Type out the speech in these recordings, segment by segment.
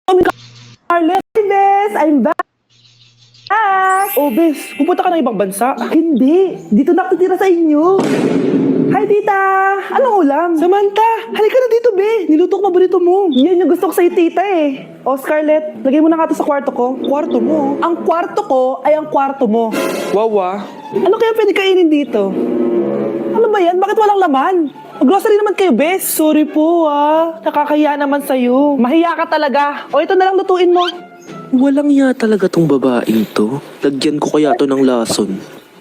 Scarlett, hi Bes! I'm back! Oh, Bes, pupunta ka ng ibang bansa? Hindi, dito na ako titira sa inyo. Hi, tita! Anong ulam? Samantha, halika na dito, Be. Niluto ko paborito mo. Yan yung gusto ko sa'yo, tita eh. Oh, Scarlett, lagay mo na nga to sa kwarto ko. Kwarto mo? Ang kwarto ko ay ang kwarto mo. Wawa. Ano kaya pwede kainin dito? Ano ba yan? Bakit walang laman? Grocery naman kayo, Bes. Sorry po, ah. Nakakahiya naman sa'yo. Mahiya ka talaga. O, ito na lang lutuin mo. Walang ya talaga tong babaeng to. Lagyan ko kaya to ng lason.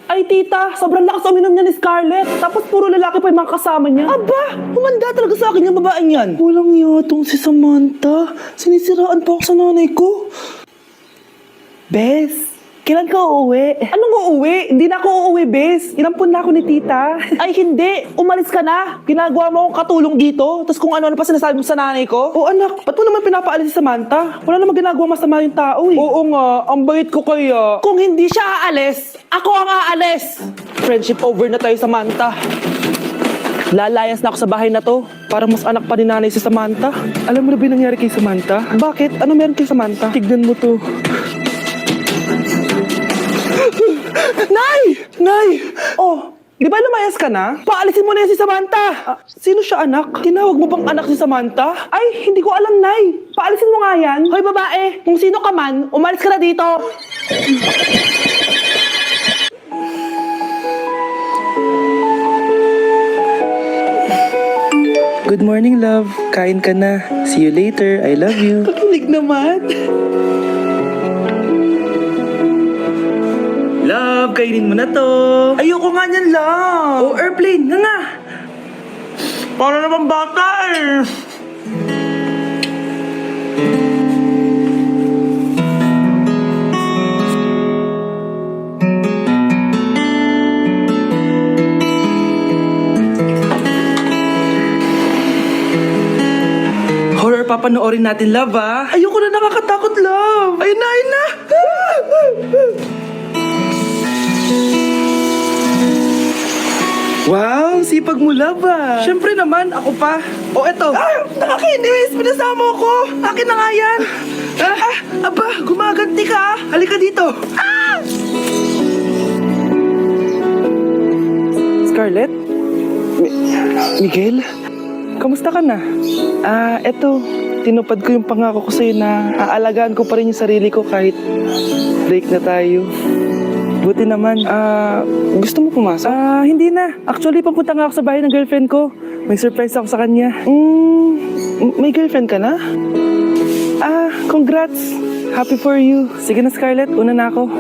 Ay, tita, sobrang lakas uminom niya ni Scarlett. Tapos puro lalaki pa yung mga kasama niya. Aba, humanda talaga sa akin yung babaeng yan. Walang yatong si Samantha. Sinisiraan pa ako sa nanay ko. Bes, kailan ka uuwi? Anong uuwi? Hindi na ako uuwi, Bes. Inampun na ako ni tita. Ay, hindi. Umalis ka na. Ginagawa mo akong katulong dito. Tapos kung ano-ano pa sinasabi mo sa nanay ko. Oh, anak, ba't mo naman pinapaalis si Samantha? Wala namang ginagawa masama yung tao eh. Oo nga, ang bait ko kaya. Kung hindi siya aalis, ako ang aalis. Friendship over na tayo, Samantha. Lalayas na ako sa bahay na to. Para mas anak pa ni nanay si Samantha. Alam mo na ba yung nangyari kay Samantha? Bakit? Ano meron kay Samantha? Tignan mo to. Nay! Nay! Oh, di ba lumayas ka na? Paalisin mo na yan si Samantha! Sino siya, anak? Tinawag mo bang anak si Samantha? Ay, hindi ko alam, Nay. Paalisin mo nga yan. Hoy, babae, kung sino ka man, umalis ka na dito. Good morning, love. Kain ka na. See you later. I love you. Kakilig naman. Love, kainin mo na to. Ayoko nga niyan, love. Oh, airplane, nga. Para naman bata eh. Horror papanoorin natin, love, ah. Ayoko na, nakakatakot, love. Ayun na, ayun na. Wow, sipag mo, love, ah. Siyempre naman, ako pa. O, eto. Ah, nakakinis. Pinasama ko. Akin na nga yan. Aba, gumaganti ka. Halika dito. Ah! Scarlett? Miguel? Kamusta ka na? Eto. Tinupad ko yung pangako ko sa'yo na aalagaan ko pa rin yung sarili ko kahit break na tayo. Buti naman. Gusto mo pumasok? Hindi na. Actually, papunta nga ako sa bahay ng girlfriend ko. May surprise ako sa kanya. May girlfriend ka na? Congrats. Happy for you. Sige na, Scarlett. Una na ako.